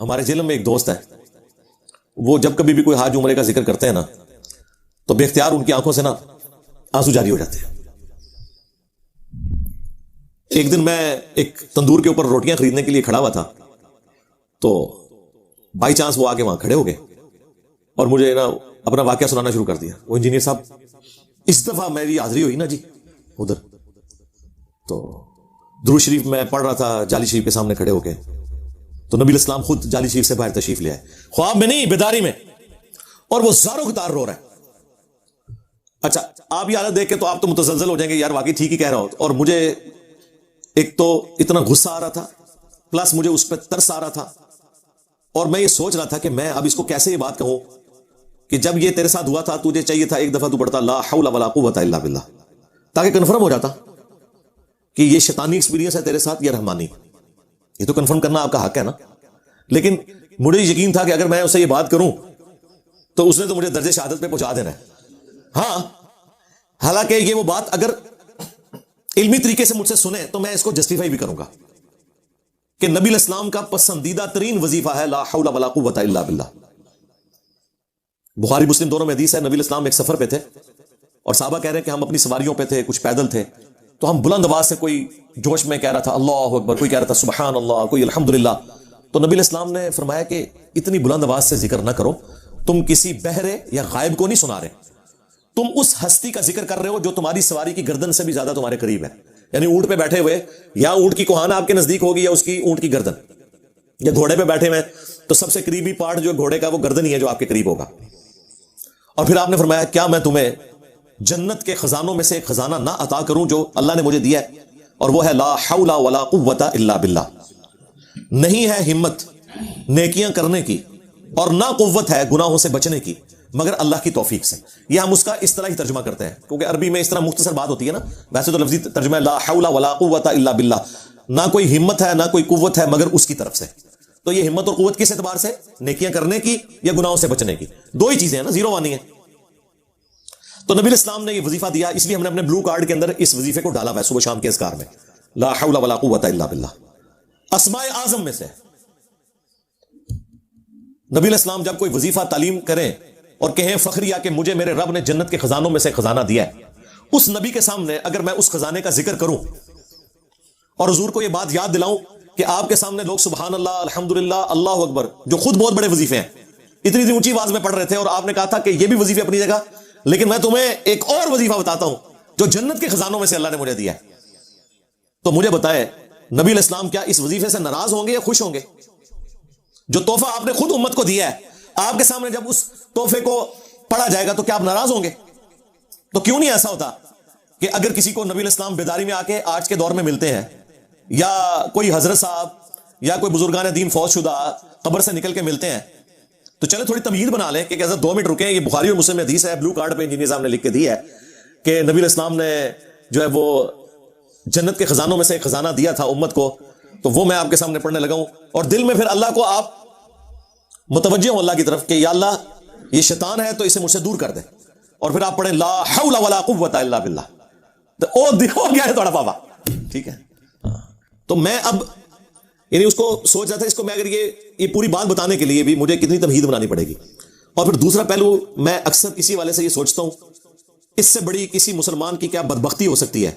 ہمارے ضلع میں ایک دوست ہے، وہ جب کبھی بھی کوئی حج عمرے کا ذکر کرتے ہیں نا تو بے اختیار ان کی آنکھوں سے نا آنسو جاری ہو جاتے ہیں۔ ایک دن میں ایک تندور کے اوپر روٹیاں خریدنے کے لیے کھڑا ہوا تھا، تو بائی چانس وہ آگے وہاں کھڑے ہو گئے اور مجھے نا اپنا واقعہ سنانا شروع کر دیا۔ وہ انجینئر صاحب، اس دفعہ میری حاضری ہوئی نا جی ادھر، تو درود شریف میں پڑھ رہا تھا جالی شریف کے سامنے کھڑے ہو کے، تو نبی الاسلام خود جالی شریف سے باہر تشریف لے آئے، خواب میں نہیں بیداری میں، اور وہ زاروں کی تار رو رہا ہے۔ اچھا، آپ یہ حالت دیکھ کے تو آپ تو متزلزل ہو جائیں گے، یار واقعی ٹھیک ہی کہہ رہا ہو، اور مجھے ایک تو اتنا غصہ آ رہا تھا، پلس مجھے اس پہ ترس آ رہا تھا، اور میں یہ سوچ رہا تھا کہ میں اب اس کو کیسے یہ بات کہوں کہ جب یہ تیرے ساتھ ہوا تھا تجھے چاہیے تھا ایک دفعہ تو پڑھتا لا حول ولا قوت الا باللہ، تاکہ کنفرم ہو جاتا کہ یہ شیطانی ایکسپیرینس ہے تیرے ساتھ یا رحمانی۔ یہ تو کنفرم کرنا آپ کا حق ہے نا، لیکن مجھے یقین تھا کہ اگر میں اسے یہ بات کروں تو اس نے تو مجھے درجے شہادت پہ پہنچا دینا ہے۔ ہاں، حالانکہ یہ وہ بات اگر علمی طریقے سے مجھ سے سنے تو میں اس کو جسٹیفائی بھی کروں گا کہ نبی الاسلام کا پسندیدہ ترین وظیفہ ہے لا حول ولا قوت الا باللہ۔ بخاری مسلم دونوں میں حدیث ہے، نبی الاسلام ایک سفر پہ تھے اور صحابہ کہہ رہے ہیں کہ ہم اپنی سواریوں پہ تھے، کچھ پیدل تھے، تو ہم بلند آواز سے، کوئی جوش میں کہہ رہا تھا اللہ اکبر، کوئی کہہ رہا تھا سبحان اللہ، کوئی الحمدللہ، تو نبی الاسلام نے فرمایا کہ اتنی بلند آواز سے ذکر نہ کرو، تم کسی بہرے یا غائب کو نہیں سنا رہے، تم اس ہستی کا ذکر کر رہے ہو جو تمہاری سواری کی گردن سے بھی زیادہ تمہارے قریب ہے۔ یعنی اونٹ پہ بیٹھے ہوئے، یا اونٹ کی کوہان آپ کے نزدیک ہوگی یا اس کی اونٹ کی گردن، یا گھوڑے پہ بیٹھے ہوئے تو سب سے قریبی پارٹ جو گھوڑے کا وہ گردن ہی ہے جو آپ کے قریب ہوگا۔ اور پھر آپ نے فرمایا کیا میں تمہیں جنت کے خزانوں میں سے ایک خزانہ نہ عطا کروں جو اللہ نے مجھے دیا ہے، اور وہ ہے لا حول ولا قوت الا باللہ۔ نہیں ہے ہمت نیکیاں کرنے کی اور نہ قوت ہے گناہوں سے بچنے کی مگر اللہ کی توفیق سے۔ یہ ہم اس کا اس طرح ہی ترجمہ کرتے ہیں، کیونکہ عربی میں اس طرح مختصر بات ہوتی ہے نا، ویسے تو لفظی ترجمہ ہے لا حول ولا قوت الا باللہ، نہ کوئی ہمت ہے نہ کوئی قوت ہے مگر اس کی طرف سے۔ تو یہ ہمت اور قوت کس اعتبار سے؟ نیکیاں کرنے کی یا گناہوں سے بچنے کی، دو ہی چیزیں ہیں نا، زیرو وانی ہے۔ تو نبی الاسلام نے یہ وظیفہ دیا، اس لیے ہم نے اپنے بلو کارڈ کے اندر اس وظیفے کو ڈالا ہوا ہے صبح شام کے اذکار میں، لا حول ولا قوت الا باللہ۔ اسماء اعظم میں سے نبی الاسلام جب کوئی وظیفہ تعلیم کریں اور کہیں فخریہ کہ مجھے میرے رب نے جنت کے خزانوں میں سے خزانہ دیا ہے، اس نبی کے سامنے اگر میں اس خزانے کا ذکر کروں اور حضور کو یہ بات یاد دلاؤں کہ آپ کے سامنے لوگ سبحان اللہ، الحمدللہ، اللہ اکبر، جو خود بہت بڑے وظیفے ہیں، اتنی اونچی آواز میں پڑھ رہے تھے، اور آپ نے کہا تھا کہ یہ بھی وظیفے اپنی جگہ، لیکن میں تمہیں ایک اور وظیفہ بتاتا ہوں جو جنت کے خزانوں میں سے اللہ نے مجھے دیا ہے، تو مجھے بتائے نبی الاسلام کیا اس وظیفے سے ناراض ہوں گے یا خوش ہوں گے؟ جو تحفہ آپ نے خود امت کو دیا ہے، آپ کے سامنے جب اس تحفے کو پڑھا جائے گا تو کیا آپ ناراض ہوں گے؟ تو کیوں نہیں ایسا ہوتا کہ اگر کسی کو نبی الاسلام بیداری میں آ کے آج کے دور میں ملتے ہیں، یا کوئی حضرت صاحب یا کوئی بزرگان دین فوت شدہ قبر سے نکل کے ملتے ہیں، تو چلے تھوڑی تمہید بنا لیں کہ حضرت 2 منٹ رکیں، یہ بخاری اور مسلم میں حدیث ہے، بلو کارڈ پہ انجینئر صاحب نے لکھ کے دی ہے کہ نبی الاسلام نے جو ہے وہ جنت کے خزانوں میں سے ایک خزانہ دیا تھا امت کو، تو وہ میں آپ کے سامنے پڑھنے لگا ہوں، اور دل میں پھر اللہ کو آپ متوجہ ہوں اللہ کی طرف کہ یا اللہ یہ شیطان ہے تو اسے مجھ سے دور کر دے، اور پھر آپ پڑھیں لا حول ولا قوت الا باللہ، تو او دیکھو گیا ہے تھوڑا بابا، ٹھیک ہے۔ تو میں اب یعنی اس کو سوچ رہا تھا، اس کو میں اگر یہ پوری بات بتانے کے لیے بھی مجھے کتنی تمہید بنانی پڑے گی۔ اور پھر دوسرا پہلو میں اکثر اسی والے سے یہ سوچتا ہوں، اس سے بڑی کسی مسلمان کی کیا بدبختی ہو سکتی ہے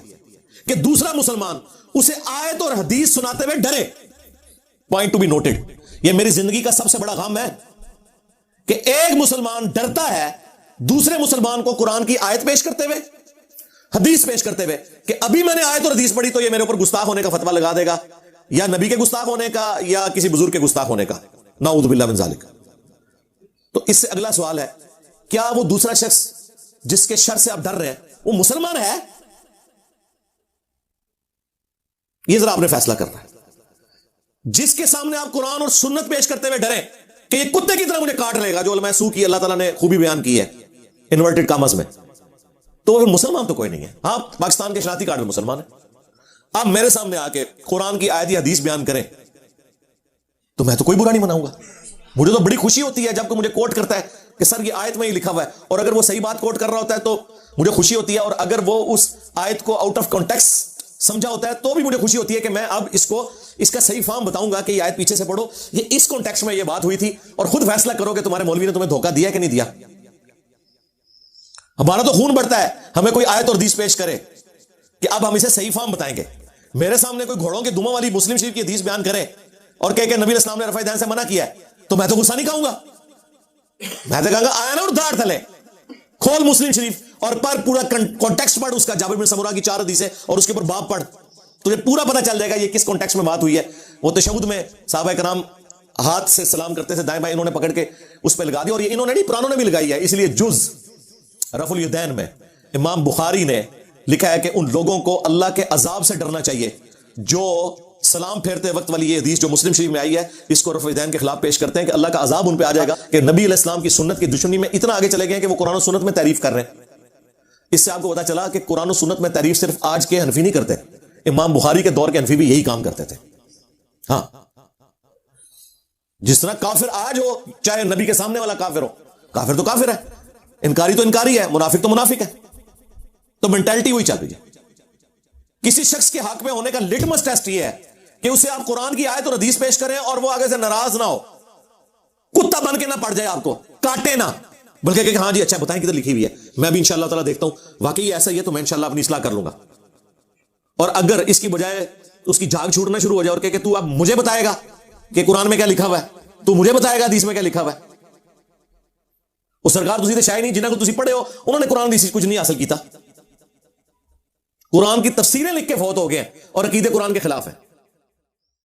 کہ دوسرا مسلمان اسے آیت اور حدیث سناتے ہوئے ڈرے۔ پوائنٹ ٹو بی نوٹڈ، یہ میری زندگی کا سب سے بڑا غم ہے کہ ایک مسلمان ڈرتا ہے دوسرے مسلمان کو قرآن کی آیت پیش کرتے ہوئے، حدیث پیش کرتے ہوئے، کہ ابھی میں نے آیت اور حدیث پڑھی تو یہ میرے اوپر گستاخ ہونے کا فتویٰ لگا دے گا، یا نبی کے گستاخ ہونے کا یا کسی بزرگ کے گستاخ ہونے کا، نعوذ باللہ من ذالک۔ تو اس سے اگلا سوال ہے، کیا وہ دوسرا شخص جس کے شر سے آپ ڈر رہے ہیں وہ مسلمان ہے؟ یہ ذرا آپ نے فیصلہ کرنا ہے۔ جس کے سامنے آپ قرآن اور سنت پیش کرتے ہوئے ڈریں کہ یہ کتے کی طرح مجھے کاٹ لے گا، جو علماء سو کی اللہ تعالیٰ نے خوبی بیان کی ہے انورٹڈ کامز میں، تو وہ مسلمان تو کوئی نہیں ہے۔ ہاں، پاکستان کے شناختی کارڈ میں مسلمان ہے۔ آپ میرے سامنے آ کے قرآن کی آیت یا حدیث بیان کریں تو میں تو کوئی برا نہیں مناؤں گا، مجھے تو بڑی خوشی ہوتی ہے جب کوئی مجھے کوٹ کرتا ہے کہ سر یہ آیت میں ہی لکھا ہوا ہے، اور اگر وہ صحیح بات کوٹ کر رہا ہوتا ہے تو مجھے خوشی ہوتی ہے، اور اگر وہ اس آیت کو آؤٹ آف کانٹیکسٹ سمجھا ہوتا ہے تو بھی مجھے خوشی ہوتی ہے کہ میں اب اس کا صحیح فارم بتاؤں گا کہ یہ آیت پیچھے سے پڑھو، یہ اس کانٹیکسٹ میں یہ بات ہوئی تھی، اور خود فیصلہ کرو کہ تمہارے مولوی نے تمہیں دھوکہ دیا کہ نہیں دیا۔ ہمارا تو خون بڑھتا ہے ہمیں کوئی آیت اور حدیث پیش کرے کہ اب ہم اسے صحیح فارم بتائیں گے۔ میرے سامنے کوئی گھوڑوں کے دموں والی مسلم شریف کی حدیث بیان کرے اور کہ نبی علیہ السلام نے رفع دین سے منع کیا ہے، تو میں تو غصہ نہیں کہوں گا، میں تو کہوں گا آیا نا اور داڑھ تلے کھول مسلم شریف اور پر پورا کانٹیکسٹ پڑھ اس کا، جابر بن سمرہ کی 4 حدیثیں اور اس کے اوپر باب پڑھ، تجھے پورا پتہ چل جائے گا یہ کس کانٹیکسٹ میں بات ہوئی ہے۔ وہ تشہد میں صحابہ کرام ہاتھ سے سلام کرتے تھے دائیں بائیں، انہوں نے پکڑ کے اس پہ لگا دیا، اور یہ انہوں نے نہیں، پرانوں نے بھی لگائی ہے۔ اس لیے جز رفع الیدین میں امام بخاری نے لکھا ہے کہ ان لوگوں کو اللہ کے عذاب سے ڈرنا چاہیے جو سلام پھیرتے وقت والی یہ حدیث جو مسلم شریف میں آئی ہے اس کو رفع الیدین کے خلاف پیش کرتے ہیں کہ اللہ کا عذاب ان پہ آ جائے گا، کہ نبی علیہ السلام کی سنت کی دشمنی میں اتنا آگے چلے گئے کہ وہ قرآن و سنت میں تعریف کر رہے ہیں۔ اس سے آپ کو پتا چلا کہ قرآن و سنت میں تعریف صرف آج کے حنفی نہیں کرتے، امام بخاری کے دور کے حنفی بھی یہی کام کرتے تھے۔ ہاں، جس طرح کافر آج ہو، چاہے نبی کے سامنے والا کافر ہو، کافر تو کافر ہے، انکاری تو انکاری ہے، منافق تو منافق ہے، تو مینٹالٹی وہی چل رہی ہے۔ کسی شخص کے حق میں ہونے کا لٹمس ٹیسٹ یہ ہے کہ اسے آپ قرآن کی آیت اور حدیث پیش کریں اور وہ آگے سے ناراض نہ ہو، کتا بن کے نہ پڑ جائے، آپ کو کاٹے نہ، بلکہ کہ ہاں جی اچھا بتائیں کدھر لکھی ہوئی ہے، میں بھی انشاءاللہ تعالیٰ دیکھتا ہوں واقعی ایسا ہی ہے تو میں انشاءاللہ اپنی اصلاح کر لوں گا۔ اور اگر اس کی بجائے اس کی جھاگ چھوٹنا شروع ہو جائے اور کہ تو اب مجھے بتائے گا کہ قرآن میں کیا لکھا ہوا ہے، تو مجھے بتائے گا حدیث میں کیا لکھا ہوا ہے، وہ سرکار تسی تے شاید نہیں جنہاں کو تسی پڑھے ہو انہوں نے قرآن حدیث کچھ نہیں حاصل کیتا، قرآن کی تفسیریں لکھ کے فوت ہو گئے ہیں اور عقیدے قرآن کے خلاف ہیں۔